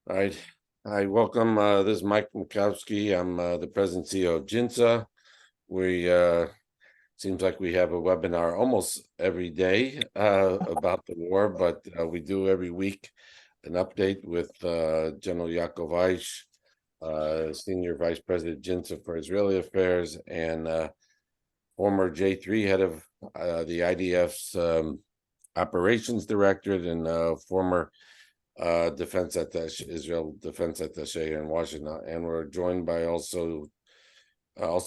All right. Hi, welcome. This is Michael Makovsky. I'm the president CEO of JINSA. We seems like we have a webinar almost every day about the war, but we do every week an update with General Yaacov Ayish, Senior Vice President JINSA for Israeli Affairs, and former J3 head of the IDF's operations directorate and former defense attaché, Israel defense attaché in Washington, and we're joined by also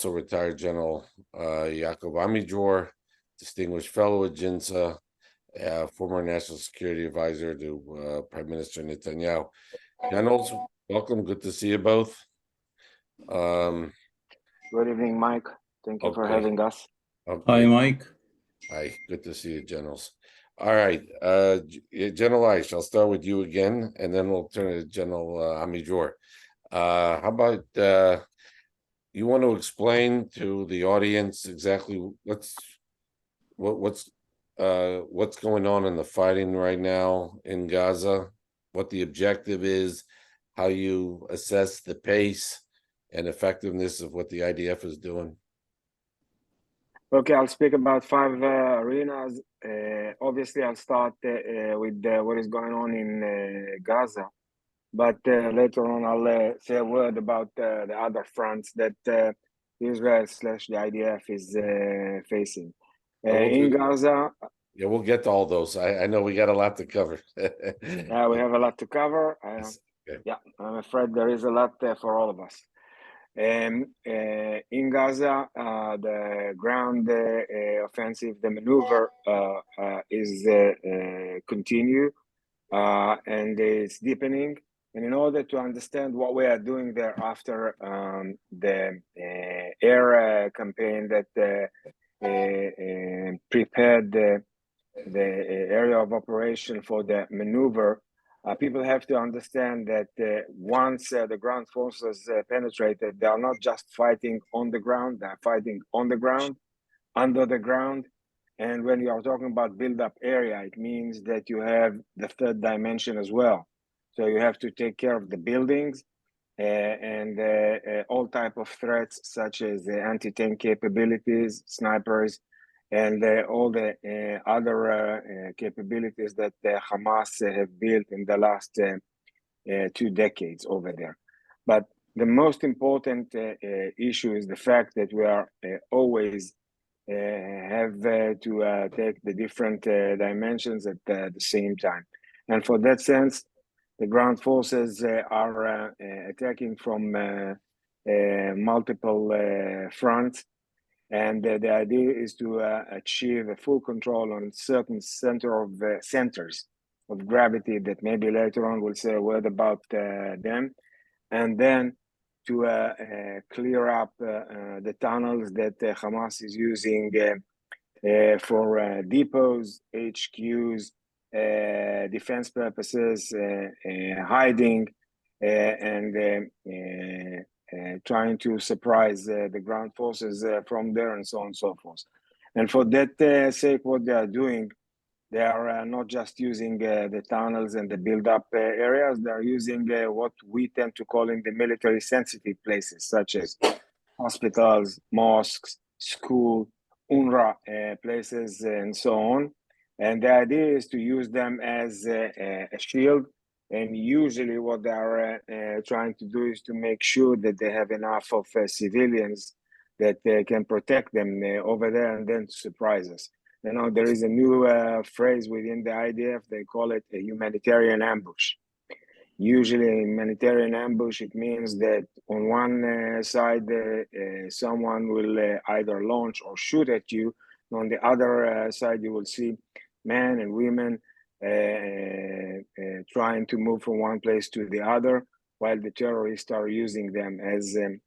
retired General Yaakov Amidror, distinguished fellow at JINSA, former national security advisor to Prime Minister Netanyahu. Generals, welcome. Good to see you both. Good evening, Mike. Thank you for having us. Okay. Hi, Mike. Hi, good to see you, generals. All right, General Ayish, I'll start with you again, and then we'll turn to General Amidror. How about you want to explain to the audience exactly what's going on in the fighting right now in Gaza, what the objective is, how you assess the pace and effectiveness of what the IDF is doing? Okay, I'll speak about 5 arenas. Obviously, I'll start with what is going on in Gaza, but later on, I'll say a word about the other fronts that Israel/the IDF is facing. In Gaza, yeah, we'll get to all those. I know we got a lot to cover. Yeah, we have a lot to cover. Okay. Yeah, I'm afraid there is a lot for all of us. In Gaza, the ground offensive, the maneuver is continue and it's deepening. And in order to understand what we are doing there after the air campaign that prepared the area of operation for the maneuver, people have to understand that once the ground forces penetrated, they are not just fighting on the ground, they're fighting on the ground, under the ground. And when you are talking about build-up area, it means that you have the third dimension as well. So you have to take care of the buildings and all type of threats, such as anti-tank capabilities, snipers, and all the other capabilities that Hamas have built in the last 2 decades over there. But the most important issue is the fact that we are always have to take the different dimensions at the same time. And for that sense, the ground forces are attacking from multiple fronts. And the idea is to achieve a full control on certain centers of gravity that maybe later on we'll say a word about them, and then to clear up the tunnels that Hamas is using for depots, HQs, defense purposes, hiding, and trying to surprise the ground forces from there, and so on and so forth. And for that sake, what they are doing, they are not just using the tunnels and the build-up areas, they are using what we tend to call in the military sensitive places, such as hospitals, mosques, school, UNRWA places, and so on. And the idea is to use them as a shield. And usually what they are trying to do is to make sure that they have enough of civilians that can protect them over there, and then to surprise us. You know, there is a new phrase within the IDF, they call it a humanitarian ambush. Usually a humanitarian ambush, it means that on one side, someone will either launch or shoot at you. And on the other side, you will see men and women trying to move from one place to the other, while the terrorists are using them as a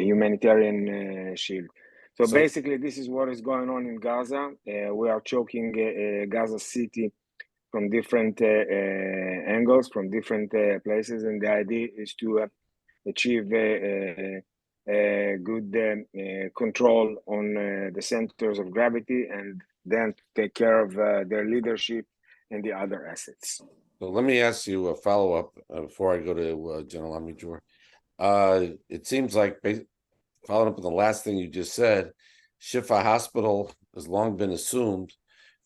humanitarian shield. So basically, this is what is going on in Gaza. We are choking Gaza City from different angles, from different places, and the idea is to achieve good control on the centers of gravity, and then take care of their leadership and the other assets. So let me ask you a follow-up before I go to General Amidror. It seems like, following up on the last thing you just said, Shifa Hospital has long been assumed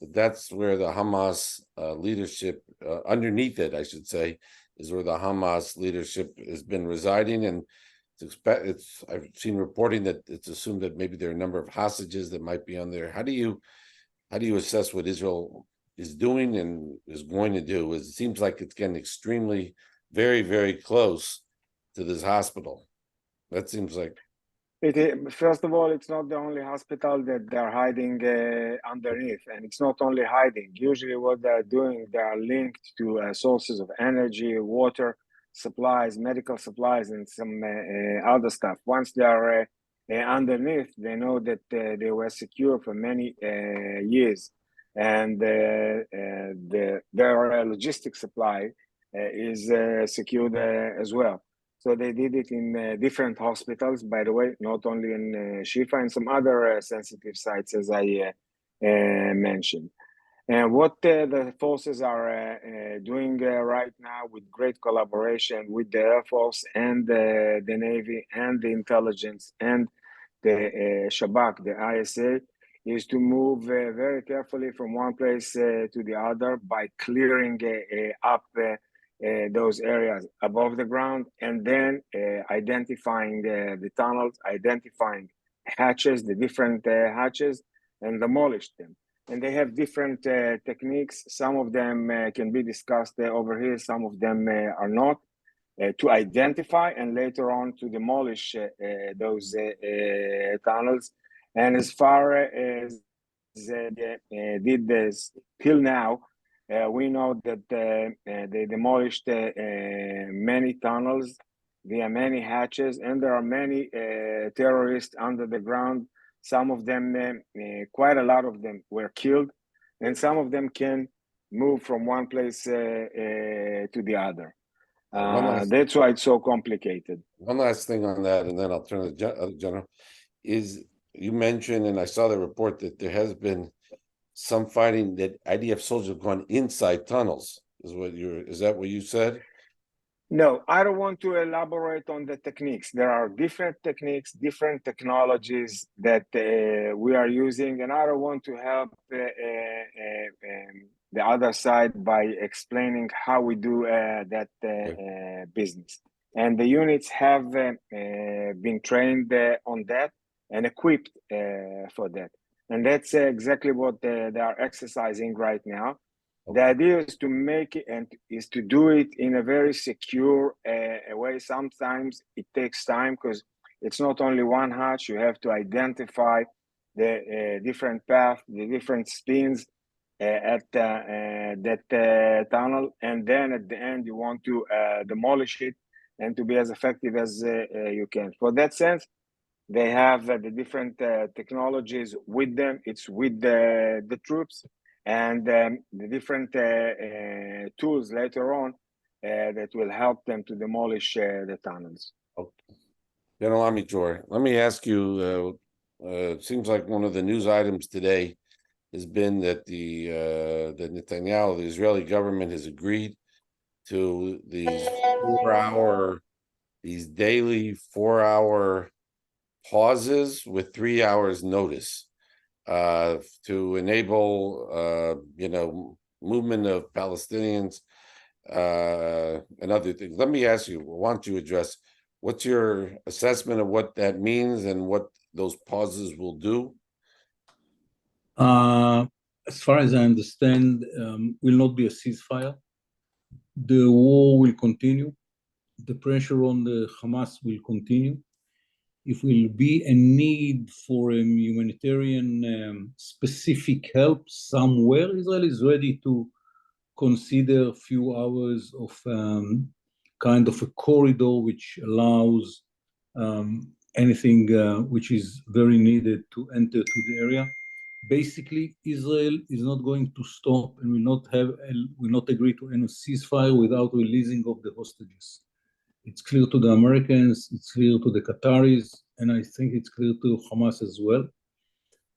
that that's where the Hamas leadership, underneath it, I should say, is where the Hamas leadership has been residing. And I've seen reporting that it's assumed that maybe there are a number of hostages that might be on there. How do you assess what Israel is doing and is going to do? It seems like it's getting extremely, very, very close to this hospital. That seems like. First of all, it's not the only hospital that they're hiding underneath, and it's not only hiding. Usually what they're doing, they are linked to sources of energy, water supplies, medical supplies, and some other stuff. Once they are underneath, they know that they were secure for many years, and their logistic supply is secured as well. So they did it in different hospitals, by the way, not only in Shifa, and some other sensitive sites, as I mentioned. And what the forces are doing right now, with great collaboration with the Air Force and the Navy and the intelligence and the Shabak, the ISA, is to move very carefully from one place to the other by clearing up those areas above the ground, and then identifying the tunnels, identifying hatches, the different hatches, and demolish them. And they have different techniques. Some of them can be discussed over here, some of them are not, to identify and later on to demolish those tunnels. And as far as they did this till now, we know that they demolished many tunnels via many hatches, and there are many terrorists under the ground. Some of them, quite a lot of them, were killed, and some of them can move from one place to the other. That's why it's so complicated. One last thing on that, and then I'll turn to the General, is you mentioned, and I saw the report, that there has been some fighting that IDF soldiers have gone inside tunnels. Is that what you said? No, I don't want to elaborate on the techniques. There are different techniques, different technologies that we are using, and I don't want to help the other side by explaining how we do that business. And the units have been trained on that and equipped for that. And that's exactly what they are exercising right now. Okay. The idea is to make it and is to do it in a very secure way. Sometimes it takes time because it's not only one hatch. You have to identify the different path, the different spins at that tunnel. And then at the end, you want to demolish it and to be as effective as you can. For that sense, they have the different technologies with them. It's with the troops and the different tools later on that will help them to demolish the tunnels. Okay. General Amidror, let me ask you, it seems like one of the news items today has been that the Netanyahu, the Israeli government, has agreed to these daily 4-hour pauses with 3 hours notice to enable movement of Palestinians and other things. Let me ask you, I want you to address, what's your assessment of what that means and what those pauses will do? As far as I understand, will not be a ceasefire. The war will continue. The pressure on the Hamas will continue. If will be a need for a humanitarian specific help somewhere, Israel is ready to consider a few hours of kind of a corridor which allows anything which is very needed to enter to the area. Basically, Israel is not going to stop and will not agree to any ceasefire without releasing of the hostages. It's clear to the Americans, it's clear to the Qataris, and I think it's clear to Hamas as well.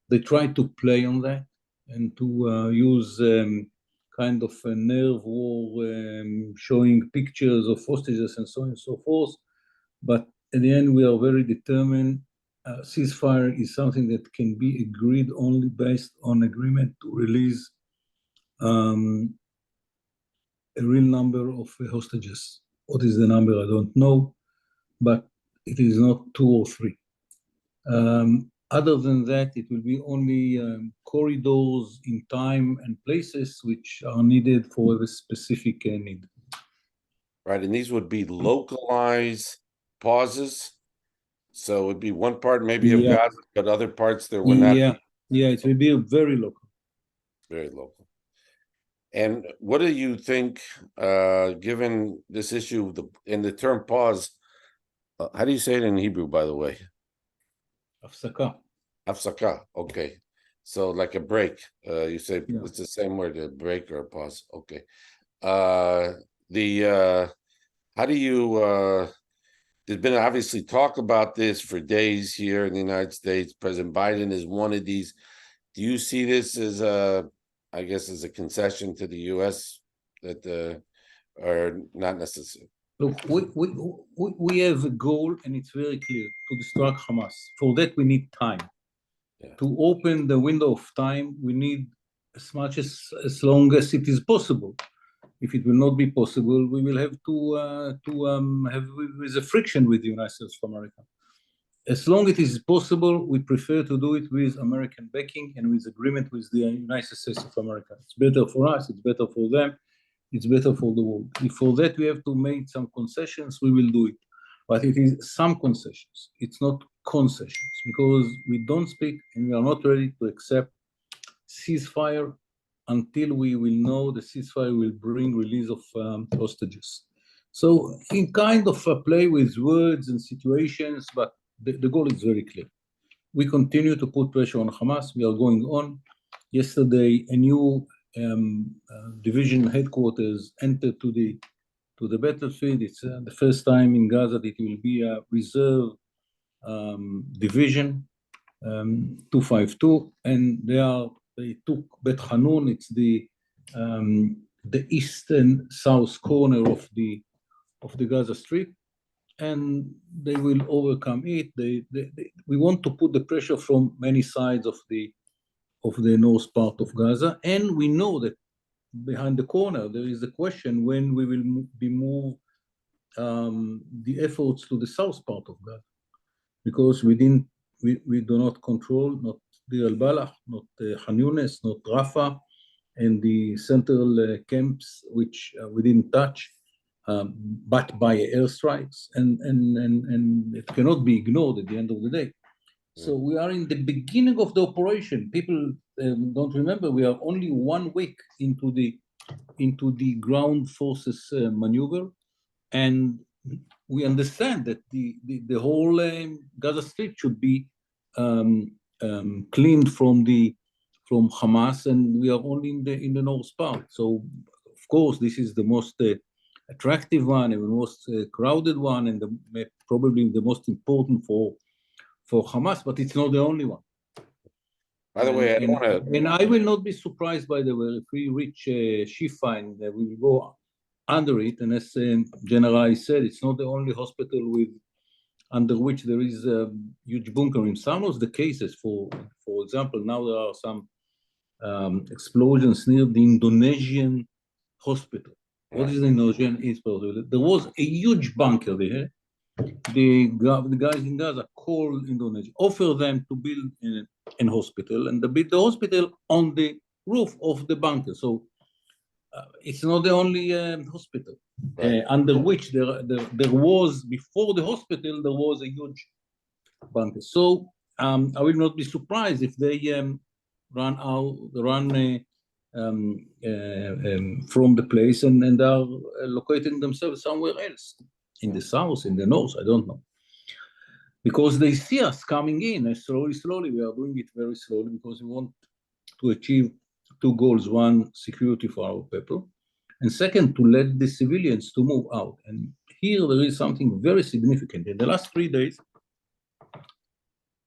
They try to play on that and to use kind of a nerve war, showing pictures of hostages and so on and so forth. But at the end, we are very determined. Ceasefire is something that can be agreed only based on agreement to release a real number of hostages. What is the number? I don't know, but it is not 2 or 3. Other than that, it will be only corridors in time and places which are needed for a specific need. Right, and these would be localized pauses. So it would be one part maybe of Yeah. Gaza, but other parts there would not be. Yeah, it will be very local. Very local. And what do you think, given this issue, in the term pause, how do you say it in Hebrew, by the way? Afsaka. Afsaka, okay. So like a break. You say Yeah. it's the same word, a break or a pause. Okay. How do you there's been obviously talk about this for days here in the United States. President Biden is one of these. Do you see this as I guess, as a concession to the U.S. that are not necessary? Look, we have a goal, and it's very clear, to destroy Hamas. For that, we need time. Yeah. To open the window of time, we need as long as it is possible. If it will not be possible, we will have to have with a friction with the United States of America. As long as it is possible, we prefer to do it with American backing and with agreement with the United States of America. It's better for us, it's better for them, it's better for the world. If for that we have to make some concessions, we will do it. But it is some concessions, it's not concessions, because we don't speak and we are not ready to accept ceasefire until we will know the ceasefire will bring release of hostages. So in kind of a play with words and situations, but the goal is very clear. We continue to put pressure on Hamas. We are going on. Yesterday, a new division headquarters entered to the battlefield. It's the first time in Gaza that it will be a reserve division, 252, and they took Bet Hanun. It's the eastern south corner of the Gaza Strip, and they will overcome it. We want to put the pressure from many sides of the north part of Gaza, and we know that behind the corner there is a question when we will move the efforts to the south part of Gaza, because we do not control not Deir al-Balah, not Khan Yunis, not Rafah, and the central camps which we didn't touch. But by airstrikes, and it cannot be ignored at the end of the day. So we are in the beginning of the operation. People don't remember, we are only 1 week into the ground forces maneuver, and we understand that the whole Gaza Strip should be cleaned from Hamas, and we are only in the north part. So of course this is the most attractive one and the most crowded one, and probably the most important for Hamas, but it's not the only one. By the way, and I will not be surprised, by the way, if we reach Shifa and we will go under it. And as General said, it's not the only hospital under which there is a huge bunker. In some of the cases, for example, now there are some explosions near the Indonesian hospital. What is the Indonesian hospital? There was a huge bunker there. The guys in Gaza called Indonesia, offer them to build an hospital, and they built the hospital on the roof of the bunker. So it's not the only hospital, right, under which there was, before the hospital, there was a huge bunker. So I will not be surprised if they run from the place and are locating themselves somewhere else, in the south, in the north, I don't know. Because they see us coming in slowly. We are doing it very slowly because we want to achieve 2 goals. 1, security for our people, and second, to let the civilians to move out. And here there is something very significant. In the last 3 days,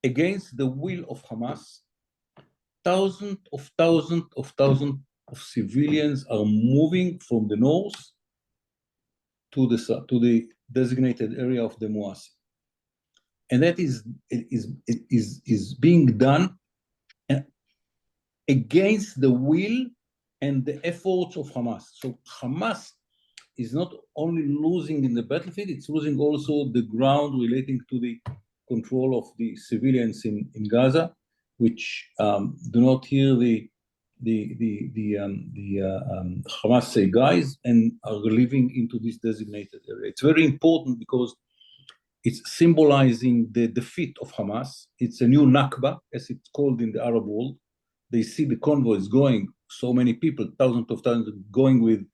against the will of Hamas, thousands of civilians are moving from the north to the designated area of the Muasi. And that is being done against the will and the efforts of Hamas. So Hamas is not only losing in the battlefield, it's losing also the ground relating to the control of the civilians in Gaza, which do not hear the Hamas guys and are living into this designated area. It's very important because it's symbolizing the defeat of Hamas. It's a new Nakba, as it's called in the Arab world. They see the convoys going, so many people, thousands of going with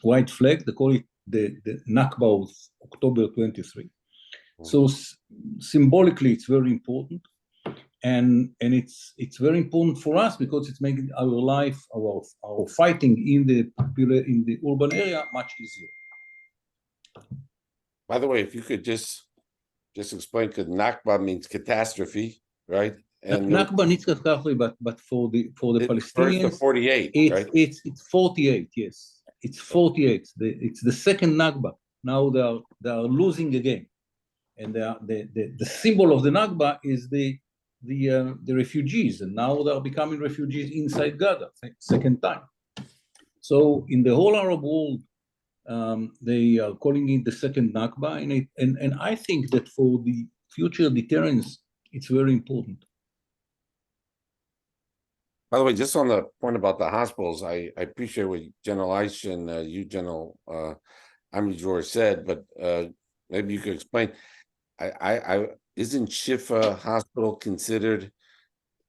white flag. They call it the Nakba of October 23. So symbolically, it's very important. And it's very important for us because it's making our life, our fighting in the urban area much easier. By the way, if you could just explain, because Nakba means catastrophe, right? And Nakba means catastrophe, but for the Palestinians, 48, right? It's 48. Yes, it's 48. It's the second Nakba. Now they are losing again, and the symbol of the Nakba is the refugees, and now they are becoming refugees inside Gaza, second time. So in the whole Arab world, they are calling it the second Nakba, and I think that for the future deterrence, it's very important. By the way, just on the point about the hospitals, I appreciate what General Ayish and you, General Amidror, said, but maybe you could explain. Isn't Shifa Hospital considered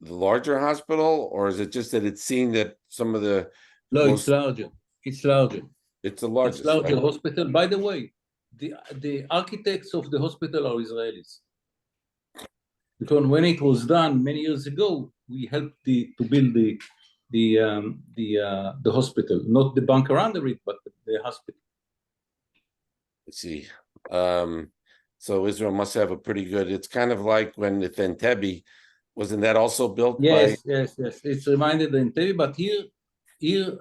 the larger hospital, or is it just that it's seen that some of the it's larger. It's larger. It's the largest. It's larger right? hospital. By the way, the architects of the hospital are Israelis. Because when it was done many years ago, we helped to build the hospital, not the bunker under it, but the hospital. Let's see. So Israel must have a pretty good. It's kind of like when the Entebbe, wasn't that also built? Yes. It's reminded the Entebbe, but here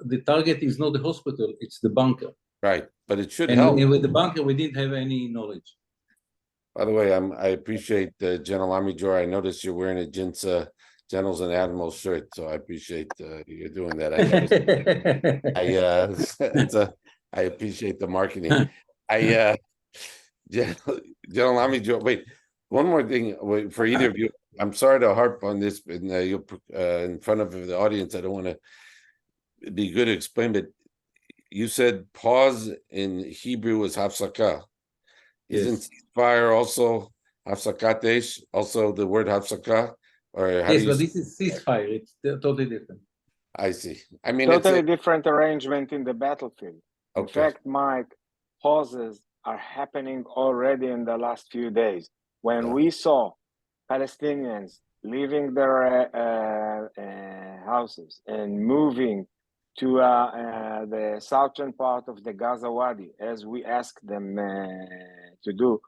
the target is not the hospital; it's the bunker. Right, but it should help. And with the bunker, we didn't have any knowledge. By the way, I appreciate General Amidror. I noticed you're wearing a JINSA Generals and Admirals shirt, so I appreciate you doing that. I appreciate the marketing. General Amidror, wait, one more thing for either of you. I'm sorry to harp on this in front of the audience. I don't want to be good to explain, but you said pause in Hebrew is hafsaka. Isn't ceasefire also hafsakat esh, also the word hafsaka? Or yes, but this is ceasefire. It's totally different. I see. I mean, totally different arrangement in the battlefield. Okay. In fact, Mike, pauses are happening already in the last few days. When we saw Palestinians leaving their houses and moving to the southern part of the Gaza Wadi, as we asked them to do,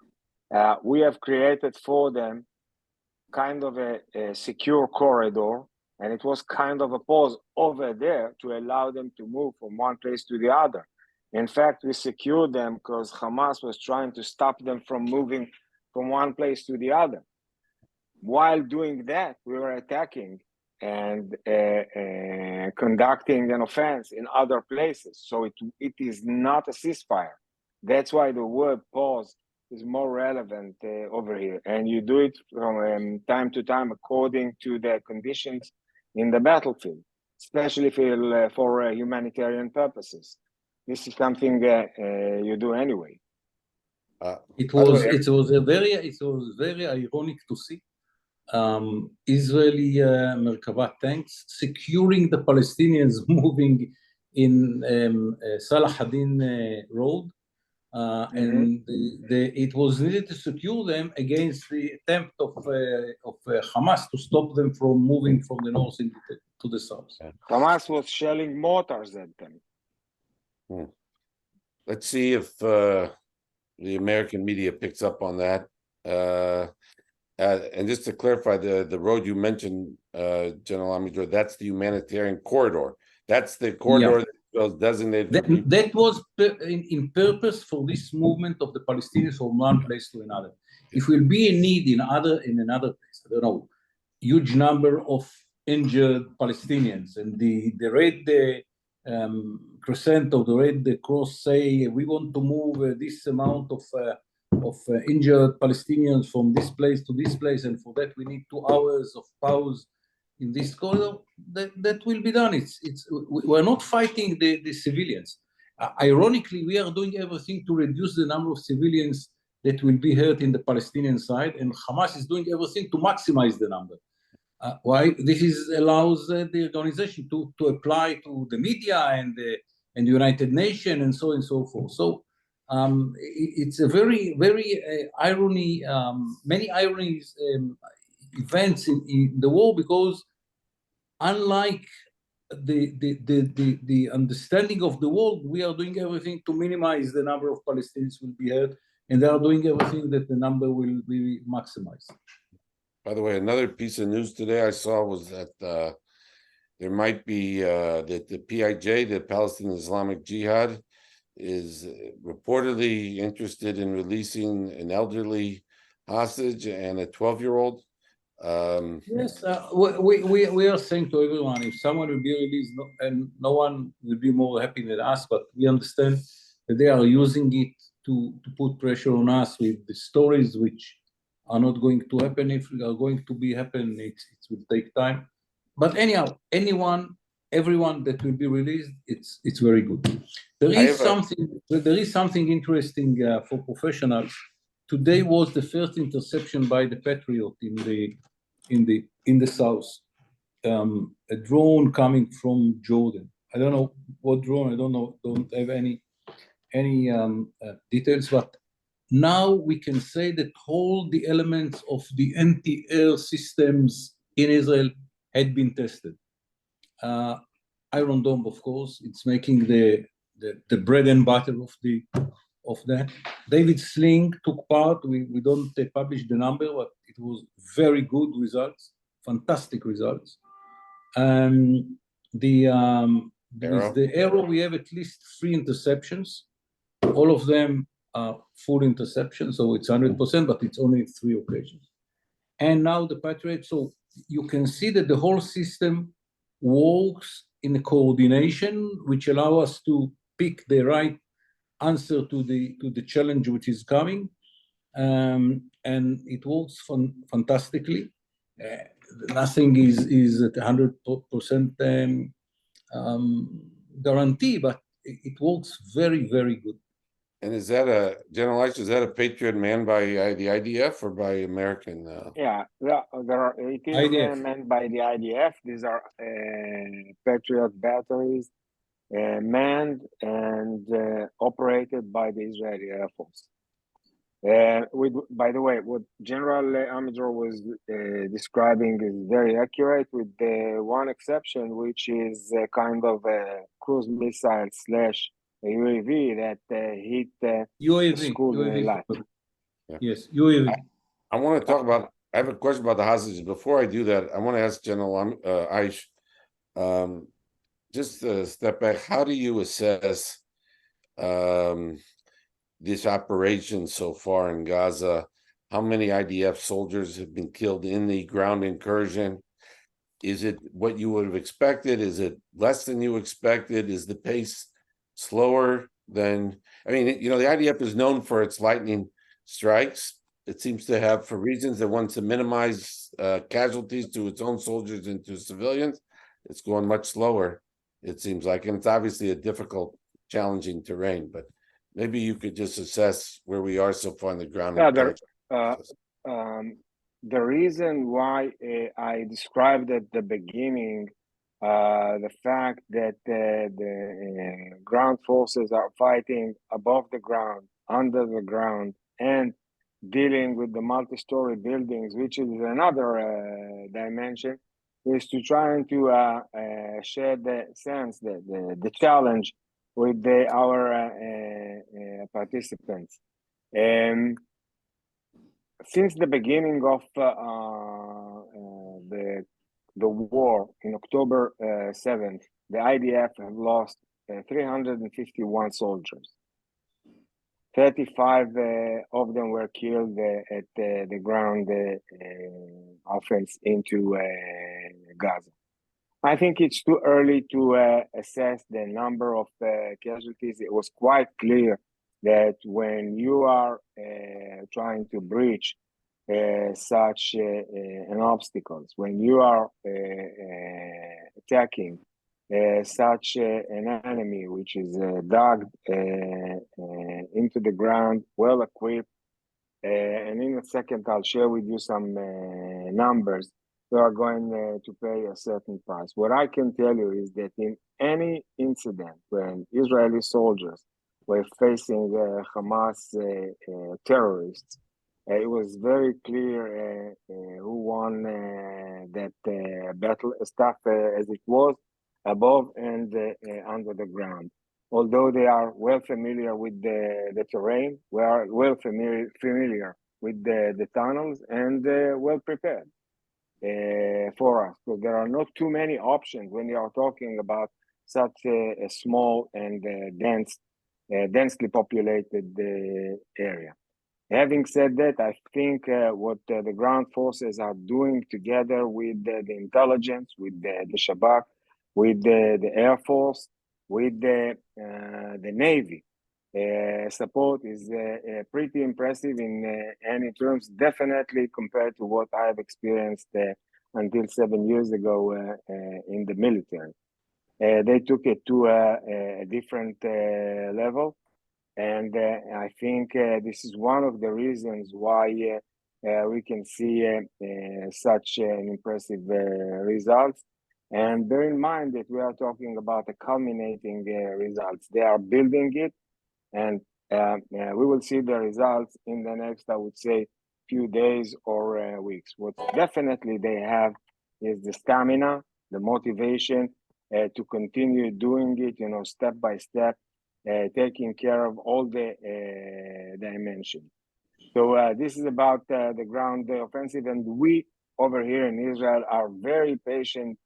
we have created for them kind of a secure corridor, and it was kind of a pause over there to allow them to move from one place to the other. In fact, we secured them because Hamas was trying to stop them from moving from one place to the other. While doing that, we were attacking and conducting an offense in other places. So it is not a ceasefire. That's why the word pause is more relevant over here. And you do it from time to time according to the conditions in the battlefield, especially for humanitarian purposes. This is something you do anyway. It was very ironic to see Israeli Merkava tanks securing the Palestinians moving in Salah ad-Din road, and it was needed to secure them against the attempt of Hamas to stop them from moving from the north to the south. Hamas was shelling mortars at them. Let's see if the American media picks up on that. And just to clarify, the road you mentioned, General Amidror, that's the humanitarian corridor. That's the corridor that was designated for people. That was in purpose for this movement of the Palestinians from one place to another. If will be a need in another place, I don't know, huge number of injured Palestinians, and the Red Crescent or the Red Cross say we want to move this amount of injured Palestinians from this place to this place, and for that we need 2 hours of pause in this corridor, that will be done. We're not fighting the civilians. Ironically, we are doing everything to reduce the number of civilians that will be hurt in the Palestinian side, and Hamas is doing everything to maximize the number. Why? This allows the organization to apply to the media and the United Nations and so on and so forth. So it's a very, very irony, many ironies, events in the war, because unlike the understanding of the world, we are doing everything to minimize the number of Palestinians will be hurt, and they are doing everything that the number will be maximized. By the way, another piece of news today I saw was that there might be that the PIJ, the Palestinian Islamic Jihad, is reportedly interested in releasing an elderly hostage and a 12-year-old. Yes, we are saying to everyone, if someone will be released, and no one will be more happy than us, but we understand that they are using it to put pressure on us with the stories which are not going to happen. If they are going to be happen, it will take time. But anyhow, everyone that will be released, it's very good. There is something interesting for professionals. Today was the first interception by the Patriot in the south. A drone coming from Jordan. I don't know what drone. I don't know. Don't have any details. But now we can say that all the elements of the anti-air systems in Israel had been tested. Iron Dome, of course, it's making the bread and butter of that. David Sling took part. We don't publish the number, but it was very good results, fantastic results. With the Arrow, we have at least 3 interceptions. All of them are full interceptions, so it's 100%, but it's only 3 occasions. And now the Patriot, so you can see that the whole system works in a coordination, which allow us to pick the right answer to the challenge which is coming, and it works fantastically. Nothing is at 100% guarantee, but it works very, very good. And is that General Ayish, is that a Patriot manned by the IDF or by American? Yeah, it is manned by the IDF. These are Patriot batteries, manned and operated by the Israeli Air Force. By the way, what General Amidror was describing is very accurate, with one exception, which is a kind of a cruise missile / UAV that hit the school light. Yeah. Yes, UAV. I want to talk about, I have a question about the hostages. Before I do that, I want to ask General Ayish, just a step back, how do you assess this operation so far in Gaza? How many IDF soldiers have been killed in the ground incursion? Is it what you would have expected? Is it less than you expected? Is the pace slower than, I mean, the IDF is known for its lightning strikes. It seems to have, for reasons that wants to minimize casualties to its own soldiers and to civilians, it's going much slower, it seems like. And it's obviously a difficult, challenging terrain, but maybe you could just assess where we are so far on the ground. The reason why I described at the beginning the fact that the ground forces are fighting above the ground, under the ground, and dealing with the multi-story buildings, which is another dimension, is to try and to share the sense, the challenge with our participants. Since the beginning of the the war in October 7th, the IDF have lost 351 soldiers. 35 of them were killed at the ground offense into Gaza. I think it's too early to assess the number of casualties. It was quite clear that when you are trying to breach such an obstacles, when you are attacking such an enemy which is dug into the ground, well equipped, and in a second I'll share with you some numbers. You are going to pay a certain price. What I can tell you is that in any incident when Israeli soldiers were facing Hamas terrorists, it was very clear who won that battle, as tough as it was, above and under the ground. Although they are well familiar with the terrain, we are well familiar with the tunnels and well prepared for us. So there are not too many options when you are talking about such a small and densely populated area. Having said that, I think what the ground forces are doing together with the intelligence, with the Shabak, with the Air Force, with the Navy support is pretty impressive in any terms, definitely compared to what I have experienced until 7 years ago in the military. They took it to a different level. And I think this is one of the reasons why we can see such an impressive results. And bear in mind that we are talking about a culminating results. They are building it, and we will see the results in the next, I would say, few days or weeks. What definitely they have is the stamina, the motivation to continue doing it, step by step, taking care of all the dimensions. So this is about the ground offensive, and we over here in Israel are very patient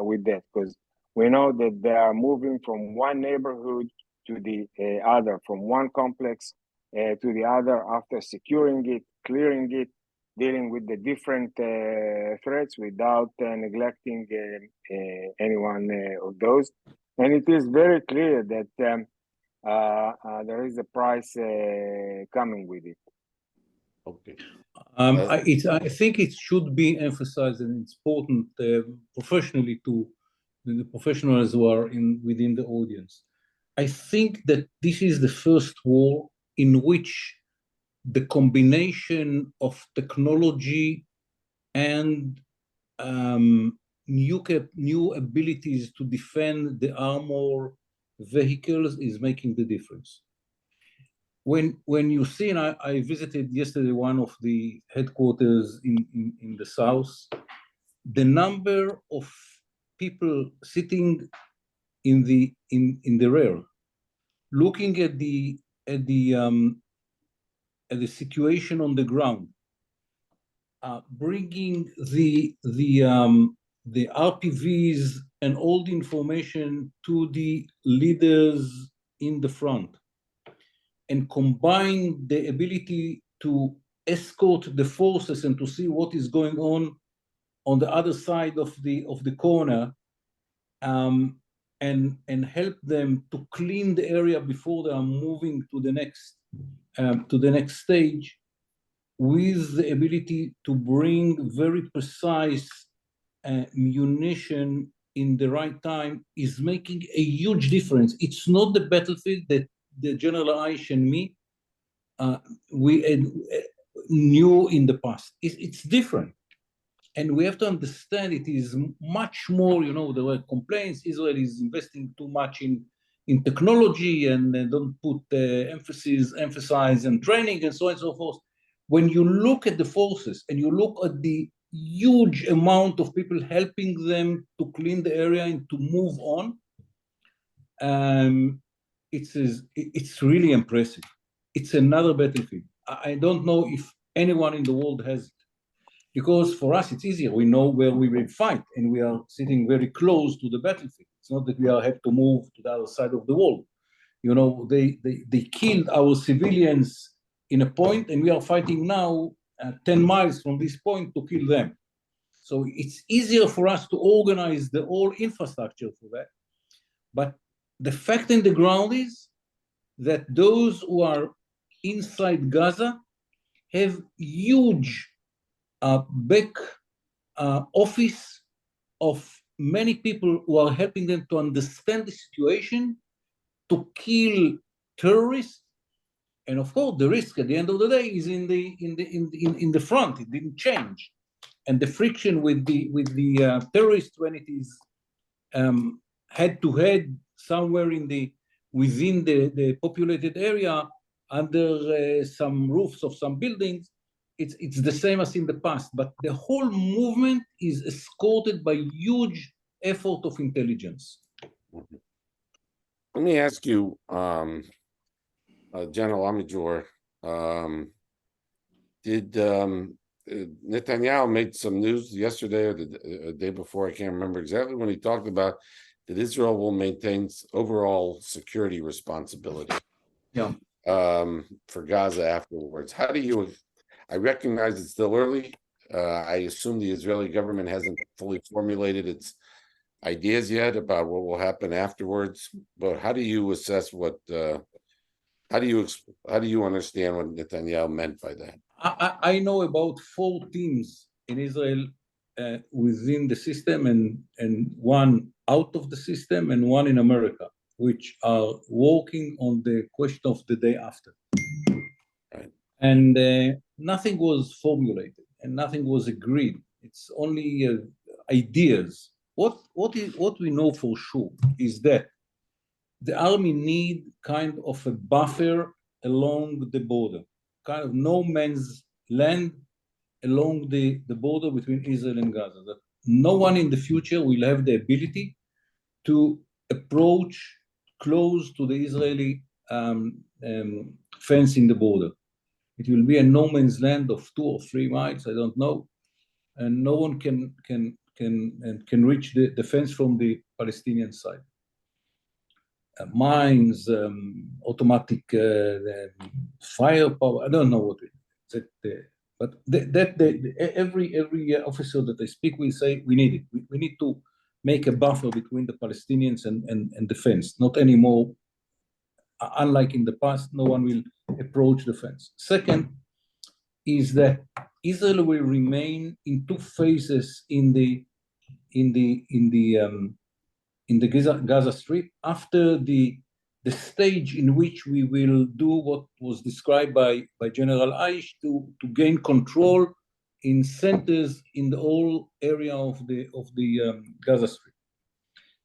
with that, because we know that they are moving from one neighborhood to the other, from one complex to the other, after securing it, clearing it, dealing with the different threats without neglecting any one of those. And it is very clear that there is a price coming with it. Okay. I think it should be emphasized, and it's important professionally to the professionals who are within the audience. I think that this is the first war in which the combination of technology and new abilities to defend the armor vehicles is making the difference. When you see, and I visited yesterday one of the headquarters in the south, the number of people sitting in the rear, looking at the situation on the ground, bringing the RPVs and all the information to the leaders in the front, and combine the ability to escort the forces and to see what is going on the other side of the corner, and help them to clean the area before they are moving to the next stage, with the ability to bring very precise munition in the right time, is making a huge difference. It's not the battlefield that the General Ayish and me we knew in the past. It's different. And we have to understand it is much more, there were complaints, Israel is investing too much in technology and don't put emphasize on training and so on and so forth. When you look at the forces and you look at the huge amount of people helping them to clean the area and to move on, it's really impressive. It's another battlefield. I don't know if anyone in the world has it. because for us it's easier. We know where we will fight, and we are sitting very close to the battlefield. It's not that we have to move to the other side of the wall. You know, they killed our civilians in a point, and we are fighting now 10 miles from this point to kill them. So it's easier for us to organize the whole infrastructure for that. But the fact in the ground is that those who are inside Gaza have huge back office of many people who are helping them to understand the situation, to kill terrorists, and of course the risk at the end of the day is in the front. It didn't change, and the friction with the terrorists when it is head to head somewhere within the populated area under some roofs of some buildings, it's the same as in the past. But the whole movement is escorted by huge effort of intelligence. Let me ask you, General Amidror, did Netanyahu made some news yesterday or the day before, I can't remember exactly, when he talked about that Israel will maintain overall security responsibility for Gaza afterwards. How do you, I recognize it's still early. I assume the Israeli government hasn't fully formulated its ideas yet about what will happen afterwards, but how do you assess what how do you understand what Netanyahu meant by that? I know about 4 teams in Israel within the system, and one out of the system, and one in America, which are working on the question of the day after. Right. And nothing was formulated and nothing was agreed. It's only ideas. What we know for sure is that the army need kind of a buffer along the border, kind of no man's land along the border between Israel and Gaza, that no one in the future will have the ability to approach close to the Israeli fence in the border. It will be a no man's land of 2 or 3 miles, I don't know, and no one can reach the fence from the Palestinian side. Mines, automatic firepower, I don't know what it is. But every officer that I speak with say we need it. We need to make a buffer between the Palestinians and the fence. Not anymore, unlike in the past, no one will approach the fence. Second is that Israel will remain in 2 phases in the Gaza Strip after the stage in which we will do what was described by General Ayish to gain control in centers in the whole area of the Gaza Strip.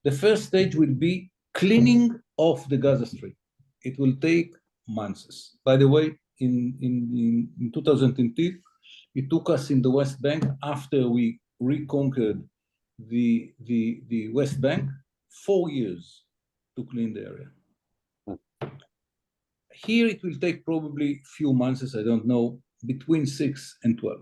The first stage will be cleaning of the Gaza Strip. It will take months. By the way, in 2010, it took us in the West Bank, after we reconquered the West Bank, 4 years to clean the area. Here it will take probably few months, I don't know, between 6 and 12.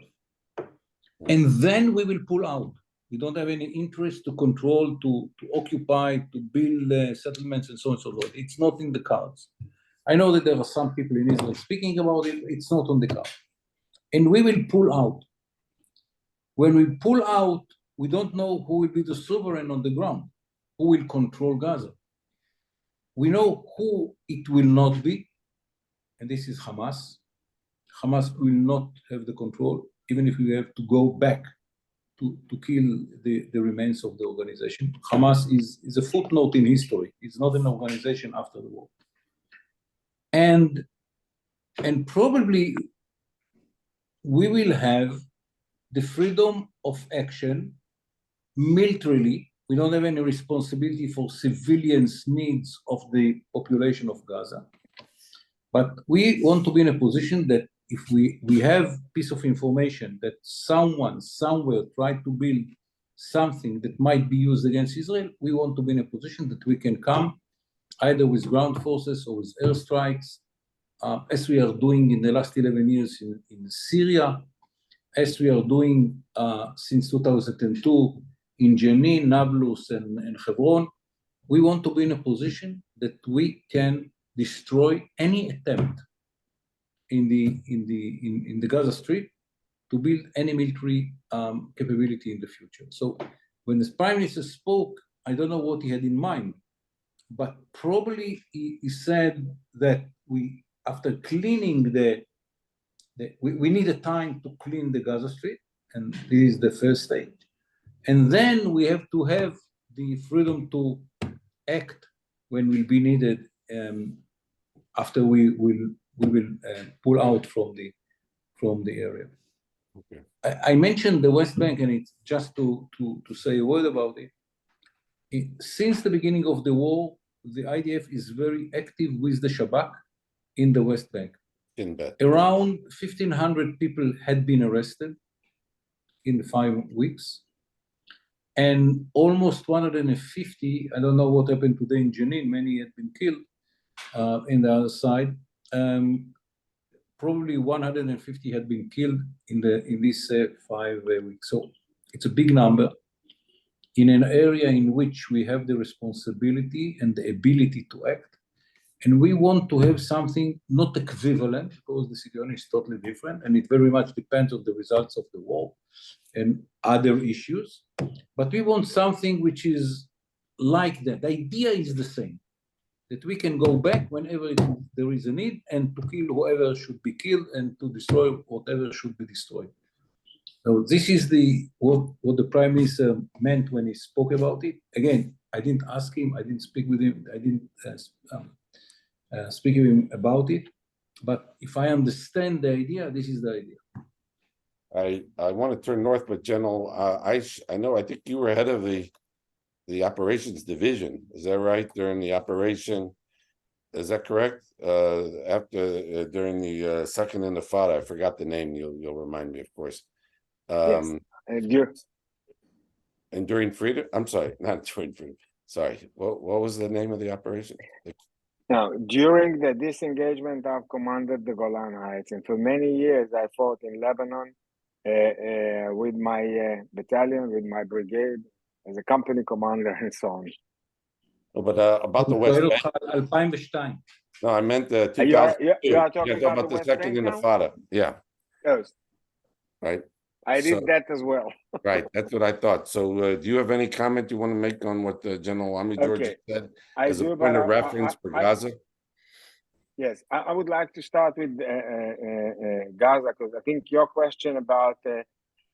And then we will pull out. We don't have any interest to control, to occupy, to build settlements and so on and so forth. It's not in the cards. I know that there are some people in Israel speaking about it. It's not on the card. And we will pull out. When we pull out, we don't know who will be the sovereign on the ground, who will control Gaza. We know who it will not be, and this is Hamas. Hamas will not have the control, even if we have to go back to kill the remains of the organization. Hamas is a footnote in history. It's not an organization after the war. And probably we will have the freedom of action militarily. We don't have any responsibility for civilians' needs of the population of Gaza. But we want to be in a position that if we have piece of information that someone somewhere tried to build something that might be used against Israel, we want to be in a position that we can come either with ground forces or with airstrikes, as we are doing in the last 11 years in Syria, as we are doing since 2002 in Jenin, Nablus, and Hebron, we want to be in a position that we can destroy any attempt in the Gaza Strip to build any military capability in the future. So when the Prime Minister spoke, I don't know what he had in mind, but probably he said that after cleaning we need a time to clean the Gaza Strip, and this is the first stage. And then we have to have the freedom to act when will be needed after we will pull out from the area. Okay. I mentioned the West Bank, and it's just to say a word about it. Since the beginning of the war, the IDF is very active with the Shabak in the West Bank. In bed. Around 1,500 people had been arrested in the 5 weeks, and almost 150, I don't know what happened today in Jenin, many had been killed in the other side. Probably 150 had been killed in these 5 weeks. So it's a big number in an area in which we have the responsibility and the ability to act. And we want to have something not equivalent, because the situation is totally different, and it very much depends on the results of the war and other issues. But we want something which is like that. The idea is the same, that we can go back whenever there is a need, and to kill whoever should be killed, and to destroy whatever should be destroyed. So this is what the Prime Minister meant when he spoke about it. Again, I didn't ask him, I didn't speak with him, I didn't speak with him about it. But if I understand the idea, this is the idea. I want to turn north, but General Ayish, I think you were head of the operations division. Is that right? During the operation, is that correct? During the second Intifada, I forgot the name. You'll remind me, of course. Yes. And during freedom, I'm sorry, not during freedom. Sorry, what was the name of the operation? Now, during the disengagement, I've commanded the Golan Heights, and for many years I fought in Lebanon with my battalion, with my brigade, as a company commander, and so on. Oh, but about the West Bank. 2002. No, I meant 2002. You are talking about the West second Bank now? Intifada. Yeah. Yes. Right. I did that as well. Right, that's what I thought. So, do you have any comment you want to make on what General Amidror just said as a point of reference for Gaza? Yes, I would like to start with Gaza, because I think your question about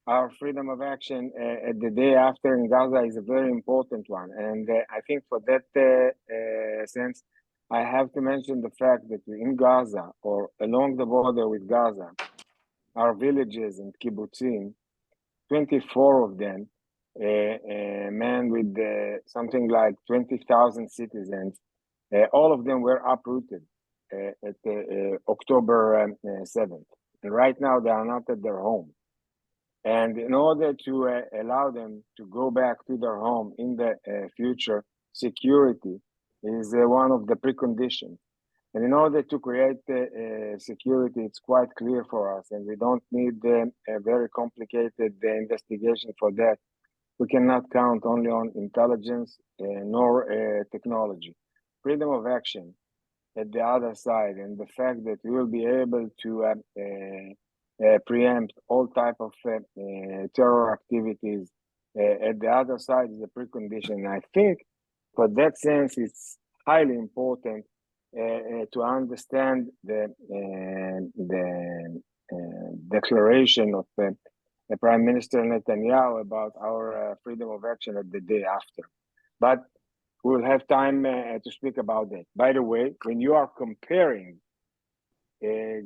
our freedom of action the day after in Gaza is a very important one. And I think for that sense, I have to mention the fact that in Gaza, or along the border with Gaza, our villages and kibbutzim, 24 of them, manned with something like 20,000 citizens, all of them were uprooted at October 7th. And right now they are not at their home. And in order to allow them to go back to their home in the future, security is one of the preconditions. And in order to create security, it's quite clear for us, and we don't need a very complicated investigation for that. We cannot count only on intelligence nor technology. Freedom of action at the other side, and the fact that we will be able to preempt all type of terror activities at the other side is a precondition. And I think for that sense, it's highly important to understand the declaration of the Prime Minister Netanyahu about our freedom of action at the day after. But we'll have time to speak about that. By the way, when you are comparing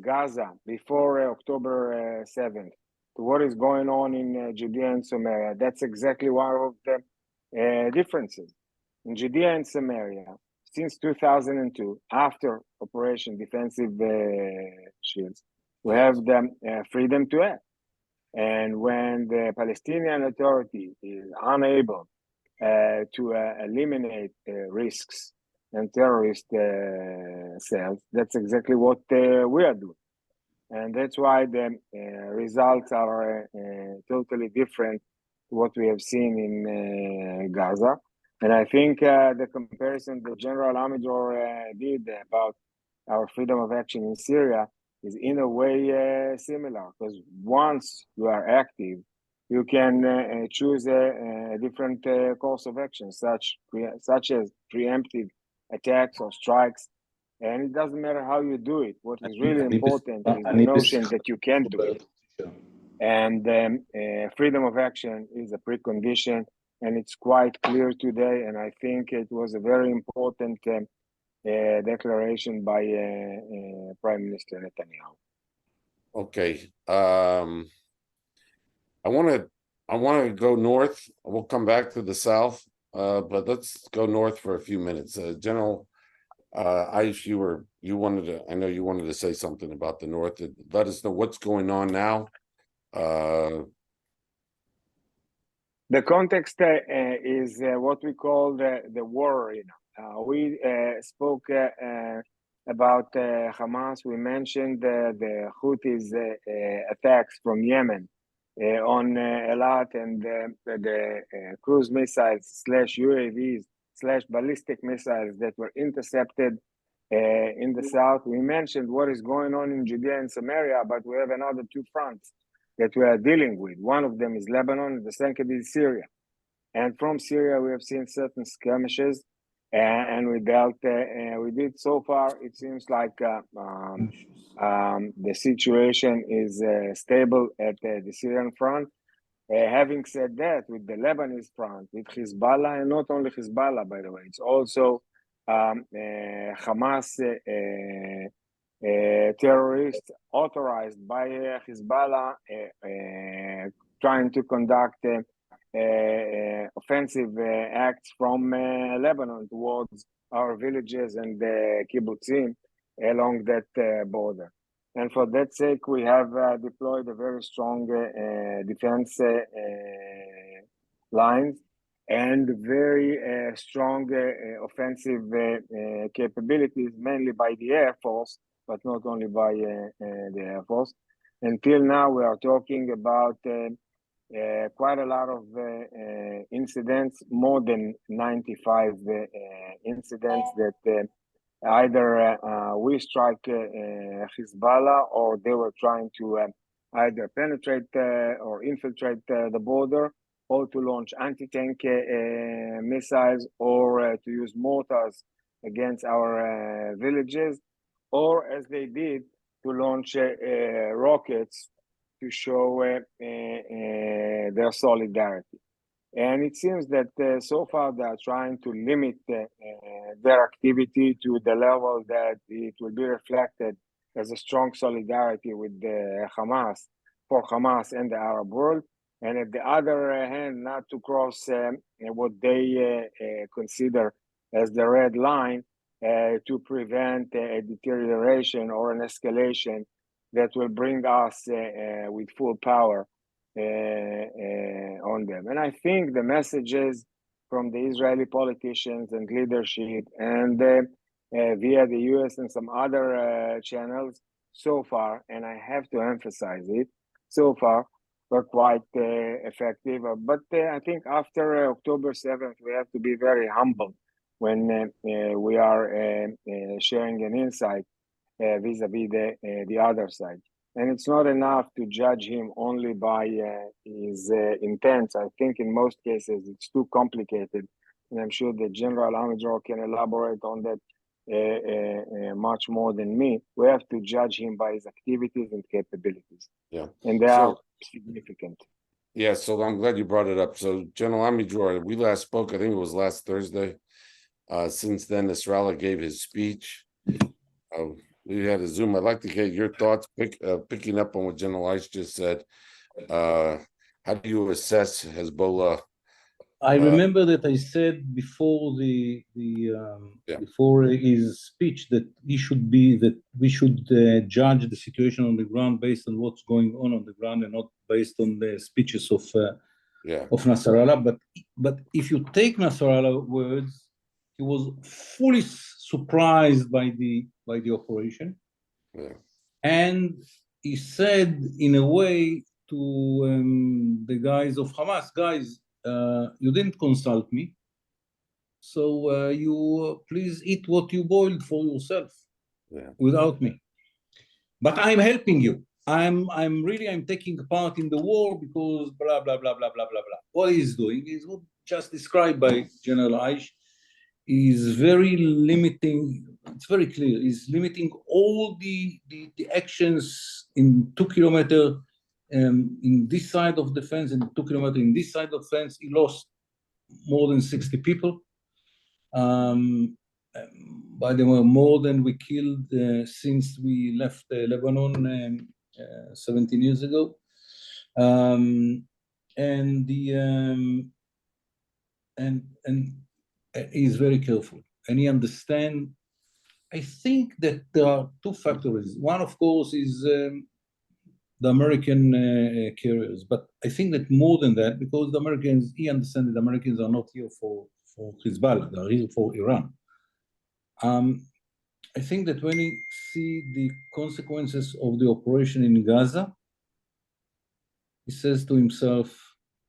Gaza before October 7th to what is going on in Judea and Samaria, that's exactly one of the differences. In Judea and Samaria, since 2002, after Operation Defensive Shields, we have the freedom to act. And when the Palestinian Authority is unable to eliminate risks and terrorist cells, that's exactly what we are doing. And that's why the results are totally different to what we have seen in Gaza. And I think the comparison that General Amidror did about our freedom of action in Syria is in a way similar, because once you are active, you can choose a different course of action, such as preemptive attacks or strikes. And it doesn't matter how you do it. What is really important is the notion that you can do it. And freedom of action is a precondition, and it's quite clear today. And I think it was a very important declaration by Prime Minister Netanyahu. Okay. I want to go north. We'll come back to the south, but let's go north for a few minutes. General Ayish, I know you wanted to say something about the north. Let us know what's going on now. The context is what we call the war arena. We spoke about Hamas. We mentioned the Houthis attacks from Yemen on Elat, and the cruise missiles / UAVs / ballistic missiles that were intercepted in the south. We mentioned what is going on in Judea and Samaria, but we have another two fronts that we are dealing with. One of them is Lebanon, the second is Syria. And from Syria, we have seen certain skirmishes, and we did so far, it seems like the situation is stable at the Syrian front. Having said that, with the Lebanese front, with Hezbollah, and not only Hezbollah, by the way, it's also Hamas terrorists authorized by Hezbollah trying to conduct offensive acts from Lebanon towards our villages and kibbutzim along that border. And for that sake, we have deployed a very strong defense lines and very strong offensive capabilities, mainly by the Air Force, but not only by the Air Force. Until now, we are talking about quite a lot of incidents, more than 95 incidents that either we strike Hezbollah, or they were trying to either penetrate or infiltrate the border, or to launch anti-tank missiles, or to use mortars against our villages, or as they did, to launch rockets to show their solidarity. And it seems that so far they are trying to limit their activity to the level that it will be reflected as a strong solidarity with Hamas, for Hamas and the Arab world. And at the other hand, not to cross what they consider as the red line to prevent a deterioration or an escalation that will bring us with full power on them. And I think the messages from the Israeli politicians and leadership and via the US and some other channels so far, and I have to emphasize it, so far were quite effective. But I think after October 7th, we have to be very humble when we are sharing an insight vis-a-vis the other side. And it's not enough to judge him only by his intents. I think in most cases it's too complicated, and I'm sure that General Amidror can elaborate on that much more than me. We have to judge him by his activities and capabilities. Yeah, and they are significant. Yeah, so I'm glad you brought it up. So General Amidror, we last spoke, I think it was last Thursday. Since then, Nasrallah gave his speech. We had a Zoom. I'd like to get your thoughts, picking up on what General Ayish just said. How do you assess Hezbollah? I remember that I said before before his speech that we should judge the situation on the ground based on what's going on the ground, and not based on the speeches of Nasrallah. But if you take Nasrallah's words, he was fully surprised by the operation, and he said in a way to the guys of Hamas, guys, you didn't consult me, so you please eat what you boiled for yourself without me. But I'm helping you. I'm taking part in the war because blah blah blah blah blah blah blah. What he's doing is what just described by General Ayish is very limiting. It's very clear. He's limiting all the actions in 2 kilometers in this side of the fence and 2 kilometers in this side of the fence. He lost more than 60 people. By the way, more than we killed since we left Lebanon 17 years ago. And he's very careful, and he understands. I think that there are two factors. One, of course, is the American carriers, but I think that more than that, because the Americans, he understands that the Americans are not here for Hezbollah, they're here for Iran. I think that when he see the consequences of the operation in Gaza, he says to himself,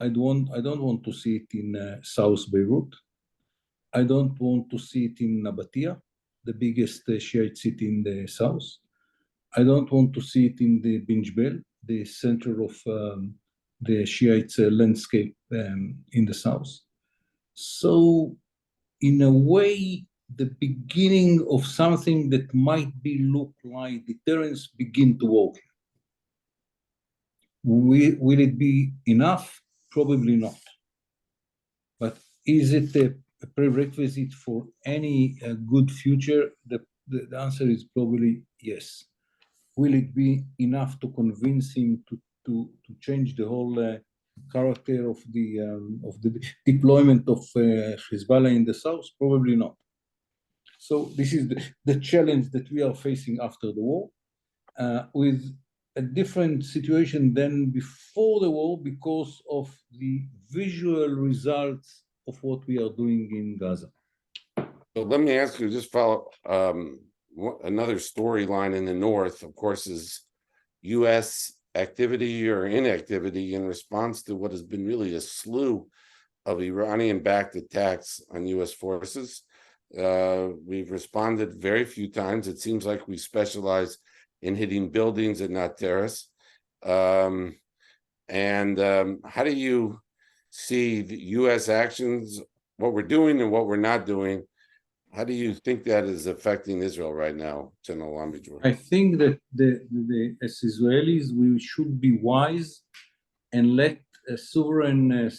I don't want to see it in South Beirut. I don't want to see it in Nabatea, the biggest Shiite city in the south. I don't want to see it in the Bin Jbel, the center of the Shiite landscape in the south. So, in a way, the beginning of something that might look like deterrence begin to work. Will it be enough? Probably not. But is it a prerequisite for any good future? The answer is probably yes. Will it be enough to convince him to change the whole character of the deployment of Hezbollah in the south? Probably not. So this is the challenge that we are facing after the war, with a different situation than before the war because of the visual results of what we are doing in Gaza. So let me ask you, just follow another storyline in the north, of course, is U.S. activity or inactivity in response to what has been really a slew of Iranian-backed attacks on U.S. forces. We've responded very few times. It seems like we specialize in hitting buildings and not terrorists. How do you see the U.S. actions, what we're doing and what we're not doing? How do you think that is affecting Israel right now, General Amidror? I think that as Israelis, we should be wise and let a sovereign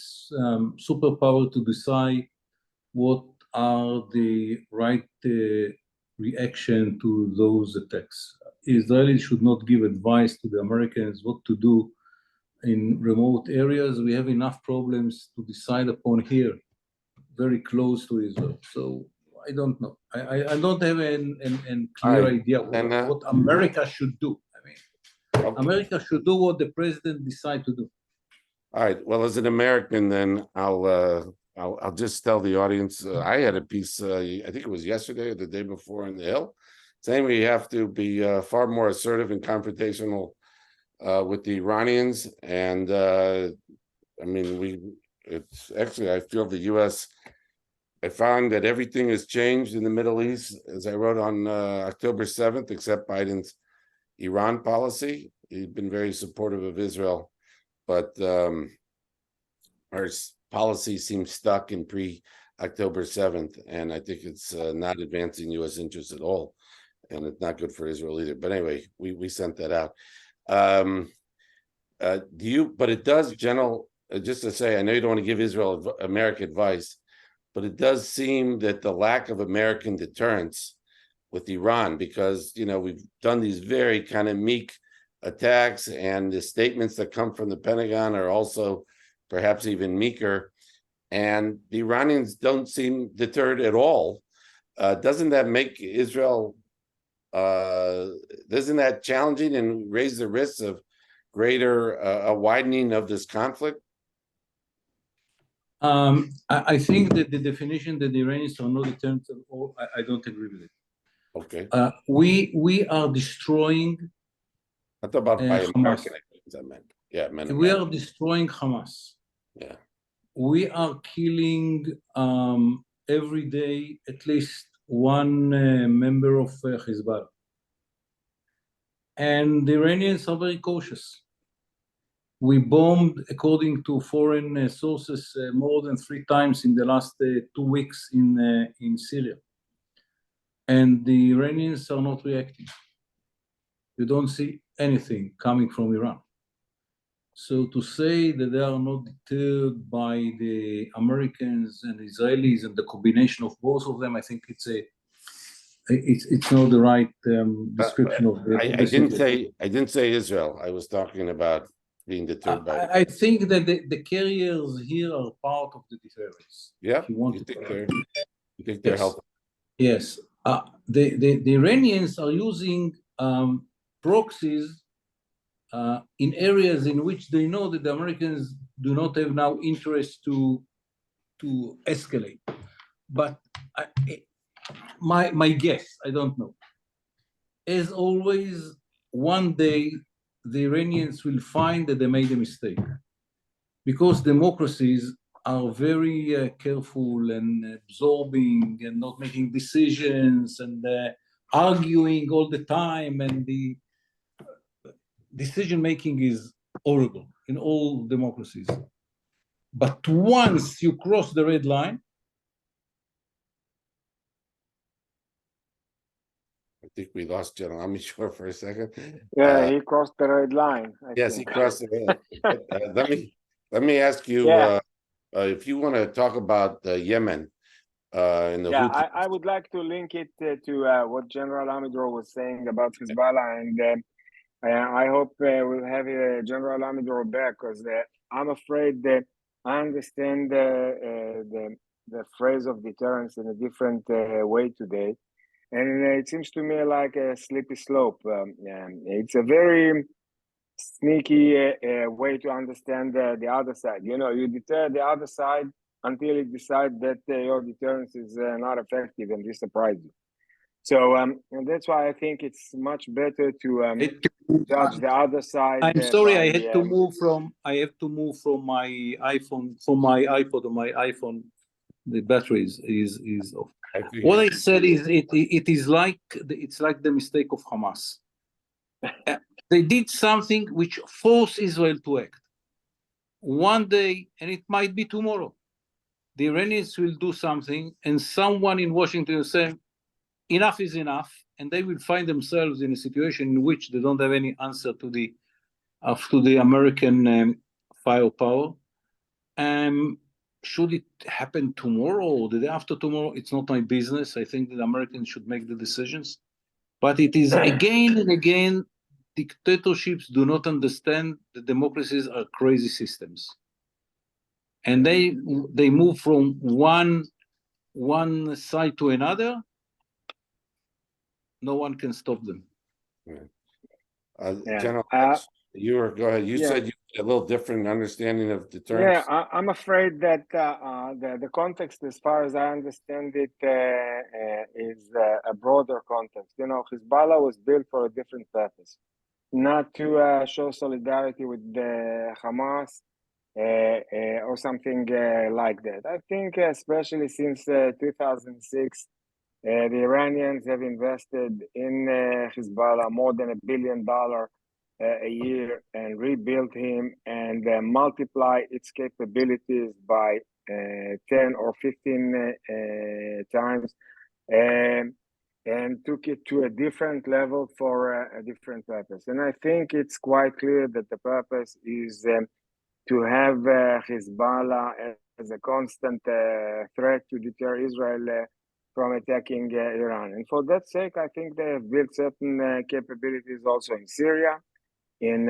superpower to decide what are the right reaction to those attacks. Israelis should not give advice to the Americans what to do in remote areas. We have enough problems to decide upon here, very close to Israel. So I don't know. I don't have a clear idea what America should do. I mean, okay. America should do what the president decides to do. All right. Well, as an American, then I'll just tell the audience. I had a piece. I think it was yesterday or the day before in the Hill, saying we have to be far more assertive and confrontational with the Iranians. And I mean, it's actually, I feel the U.S. I found that everything has changed in the Middle East, as I wrote on October 7th, except Biden's Iran policy. He's been very supportive of Israel, but our policy seems stuck in pre-October 7th, and I think it's not advancing U.S. interests at all, and it's not good for Israel either. But anyway, we sent that out. But it does, General, just to say, I know you don't want to give Israel American advice, but it does seem that the lack of American deterrence with Iran, because, you know, we've done these very kind of meek attacks, and the statements that come from the Pentagon are also perhaps even meeker, and the Iranians don't seem deterred at all. Doesn't that make Israel, isn't that challenging and raise the risks of greater a widening of this conflict? I think that the definition that the Iranians are not deterrent at all, I don't agree with it. Okay. We are destroying I thought about by Hamas. American, I meant. Yeah, We American. are destroying Hamas. Yeah. We are killing every day at least one member of Hezbollah. And the Iranians are very cautious. We bombed, according to foreign sources, more than 3 times in the last 2 weeks in Syria. And the Iranians are not reacting. You don't see anything coming from Iran. So to say that they are not deterred by the Americans and Israelis and the combination of both of them, I think it's not the right description of the. I didn't say Israel. I was talking about being deterred by. I think that the carriers here are part of the deterrence. Yeah, you think they're yes. helping? Yes, the Iranians are using proxies in areas in which they know that the Americans do not have now interest to escalate. But my guess, I don't know. As always, one day the Iranians will find that they made a mistake, because democracies are very careful and absorbing and not making decisions and arguing all the time, and the decision making is horrible in all democracies. But once you cross the red line, I think we lost General Amidror for a second. Yeah, he crossed the red line. Yes, he crossed the red line. Let me ask you, if you want to talk about Yemen and the Houthi. I would like to link it to what General Amidror was saying about Hezbollah, and I hope we'll have General Amidror back, because I'm afraid that I understand the phrase of deterrence in a different way today, and it seems to me like a slippery slope. It's a very sneaky way to understand the other side. You know, you deter the other side until you decide that your deterrence is not effective, and this surprises you. So and that's why I think it's much better to judge the other side. I'm sorry, I have to move from my iPhone, from my iPod or my iPhone. The battery is off. What I said is it's like the mistake of Hamas. They did something which forced Israel to act. One day, and it might be tomorrow, the Iranians will do something, and someone in Washington will say, enough is enough, and they will find themselves in a situation in which they don't have any answer to the American firepower. Should it happen tomorrow or the day after tomorrow? It's not my business. I think that Americans should make the decisions. But it is again and again, dictatorships do not understand that democracies are crazy systems. And they move from one side to another. No one can stop them. General, go ahead. You said you had a little different understanding of deterrence. Yeah, I'm afraid that the context, as far as I understand it, is a broader context. You know, Hezbollah was built for a different purpose, not to show solidarity with the Hamas or something like that. I think, especially since 2006, the Iranians have invested in Hezbollah more than $1 billion a year, and rebuilt him and multiply its capabilities by 10 or 15 times, and took it to a different level for a different purpose. And I think it's quite clear that the purpose is to have Hezbollah as a constant threat to deter Israel from attacking Iran. And for that sake, I think they have built certain capabilities also in Syria, in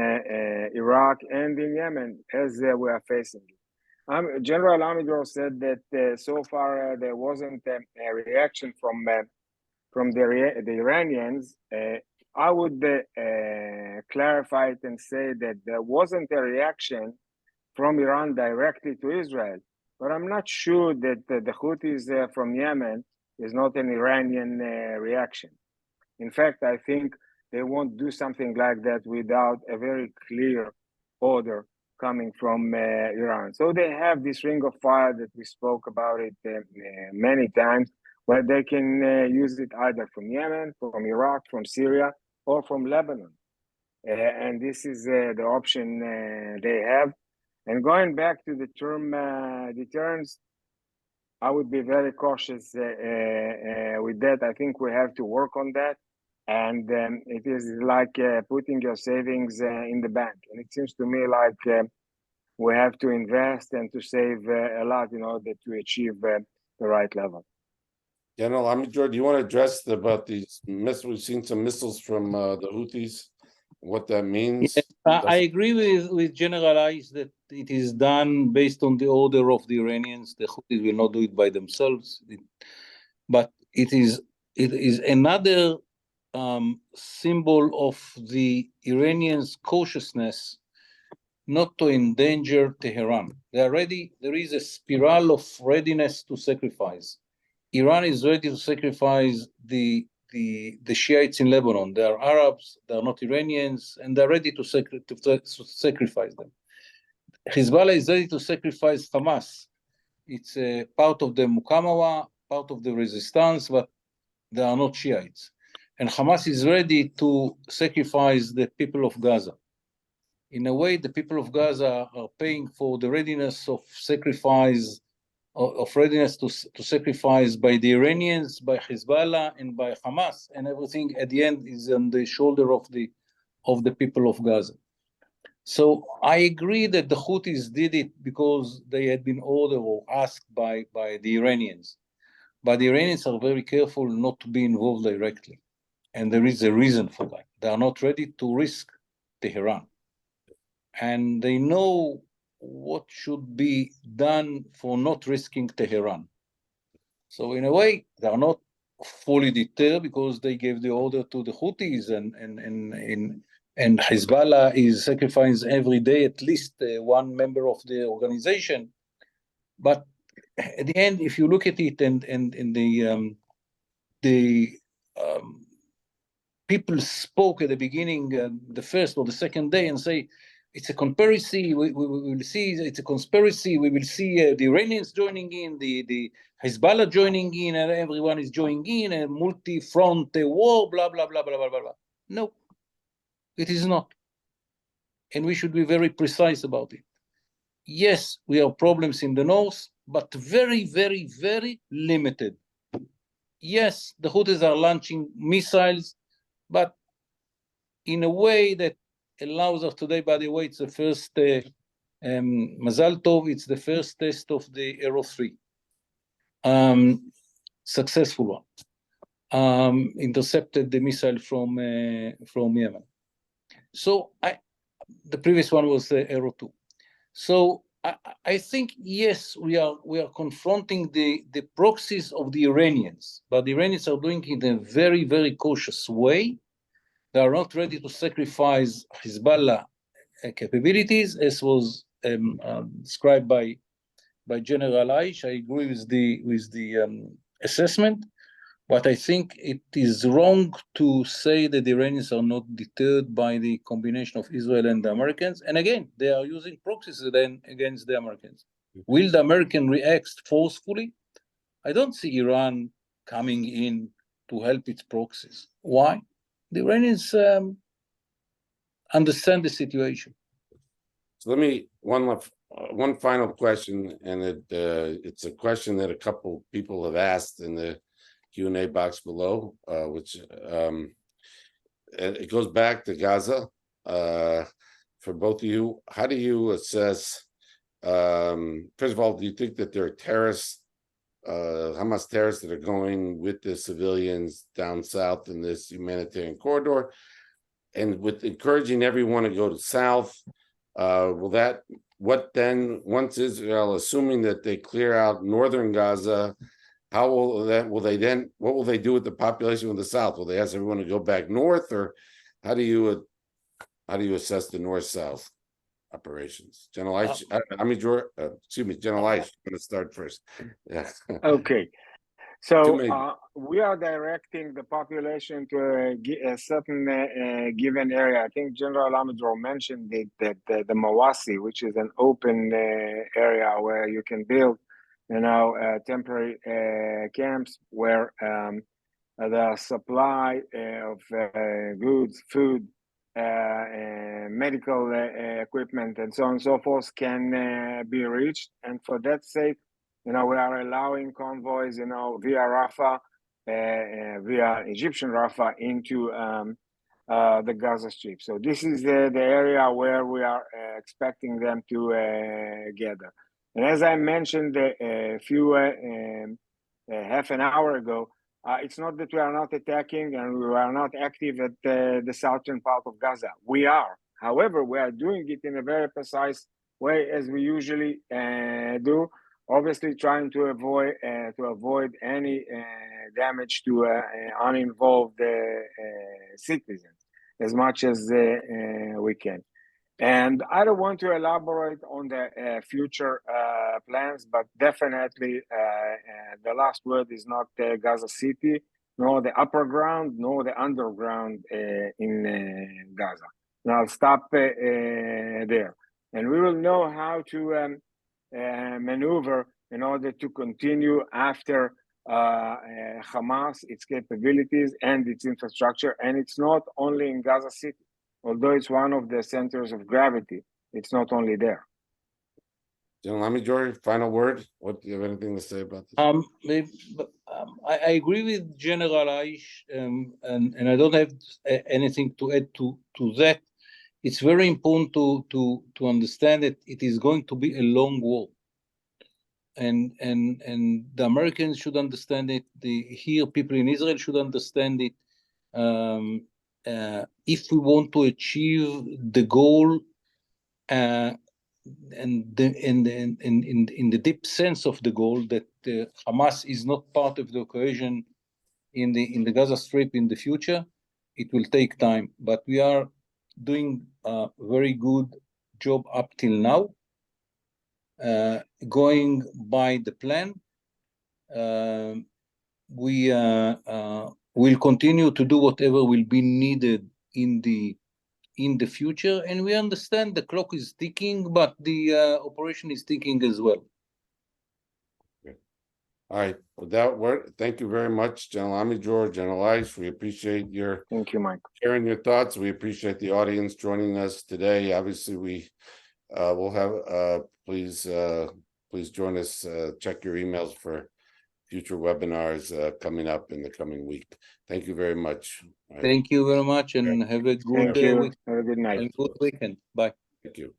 Iraq, and in Yemen, as we are facing it. General Amidror said that so far there wasn't a reaction from the Iranians. I would clarify it and say that there wasn't a reaction from Iran directly to Israel, but I'm not sure that the Houthis from Yemen is not an Iranian reaction. In fact, I think they won't do something like that without a very clear order coming from Iran. So they have this ring of fire that we spoke about it many times, where they can use it either from Yemen, from Iraq, from Syria, or from Lebanon. And this is the option they have. And going back to the term deterrence, I would be very cautious with that. I think we have to work on that. And it is like putting your savings in the bank. And it seems to me like we have to invest and to save a lot in order to achieve the right level. General Amidror, do you want to address about these missiles? We've seen some missiles from the Houthis, what that means. Yes, I agree with General Ayish that it is done based on the order of the Iranians. The Houthis will not do it by themselves, but it is another symbol of the Iranians' cautiousness not to endanger Tehran. There is a spiral of readiness to sacrifice. Iran is ready to sacrifice the Shiites in Lebanon. They are Arabs, they are not Iranians, and they're ready to sacrifice them. Hezbollah is ready to sacrifice Hamas. It's a part of the Mukamawa, part of the resistance, but they are not Shiites. And Hamas is ready to sacrifice the people of Gaza. In a way, the people of Gaza are paying for the readiness of sacrifice, to sacrifice by the Iranians, by Hezbollah, and by Hamas, and everything at the end is on the shoulder of the people of Gaza. So I agree that the Houthis did it because they had been ordered or asked by the Iranians. But the Iranians are very careful not to be involved directly. And there is a reason for that. They are not ready to risk Tehran. And they know what should be done for not risking Tehran. So in a way, they are not fully deterred because they gave the order to the Houthis, and Hezbollah is sacrificing every day at least one member of the organization. But at the end, if you look at it, and the people spoke at the beginning, the first or the second day, and say, it's a conspiracy. We will see it's a conspiracy. We will see the Iranians joining in, the Hezbollah joining in, and everyone is joining in, a multi-front war, blah, blah, blah, blah, blah, blah. No, it is not. And we should be very precise about it. Yes, we have problems in the north, but very, very, very limited. Yes, the Houthis are launching missiles, but in a way that allows us today, by the way, it's the first, Mazal Tov, it's the first test of the Arrow 3. Successful one. Intercepted the missile from Yemen. So the previous one was Arrow 2. So I think, yes, we are confronting the proxies of the Iranians, but the Iranians are doing it in a very, very cautious way. They are not ready to sacrifice Hezbollah capabilities, as was described by General Ayish. I agree with the assessment, but I think it is wrong to say that the Iranians are not deterred by the combination of Israel and the Americans. And again, they are using proxies then against the Americans. Will the American react forcefully? I don't see Iran coming in to help its proxies. Why? The Iranians understand the situation. So let me one final question, and it's a question that a couple people have asked in the Q&A box below, which it goes back to Gaza. For both of you, how do you assess? First of all, do you think that there are terrorists, Hamas terrorists, that are going with the civilians down south in this humanitarian corridor, and with encouraging everyone to go to south? What then, once Israel, assuming that they clear out northern Gaza, what will they do with the population of the south? Will they ask everyone to go back north, or how do you assess the north-south operations? General Ayish, General Ayish, I'm going to start first. Yeah. Okay. So many. we are directing the population to a certain given area. I think General Amidror mentioned it, that the Mawasi, which is an open area where you can build, temporary camps where the supply of goods, food, medical equipment, and so on and so forth can be reached. And for that sake, we are allowing convoys, via Rafah, via Egyptian Rafah into the Gaza Strip. So this is the area where we are expecting them to gather. And as I mentioned a few half an hour ago, it's not that we are not attacking and we are not active at the southern part of Gaza. We are. However, we are doing it in a very precise way, as we usually do. Obviously, trying to avoid any damage to uninvolved citizens as much as we can. And I don't want to elaborate on the future plans, but definitely the last word is not Gaza City, nor the upper ground, nor the underground in Gaza. Now I'll stop there. And we will know how to maneuver in order to continue after Hamas, its capabilities and its infrastructure. And it's not only in Gaza City. Although it's one of the centers of gravity, it's not only there. General Amidror, final word. What do you have anything to say about this? I agree with General Ayish, and I don't have anything to add to that. It's very important to understand that it is going to be a long war, and the Americans should understand it. Here, people in Israel should understand it. If we want to achieve the goal, and in the deep sense of the goal, that Hamas is not part of the equation in the Gaza Strip in the future, it will take time. But we are doing a very good job up till now, going by the plan. We will continue to do whatever will be needed in the future, and we understand the clock is ticking, but the operation is ticking as well. Okay. All right. With that word, thank you very much, General Amidror, General Ayish. We appreciate your Thank you, Mike. sharing your thoughts. We appreciate the audience joining us today. Obviously, we will have please join us. Check your emails for future webinars coming up in the coming week. Thank you very much. Right. Thank you very much, and have a good Thank you. week. Have a good night. And good weekend. Bye. Thank you.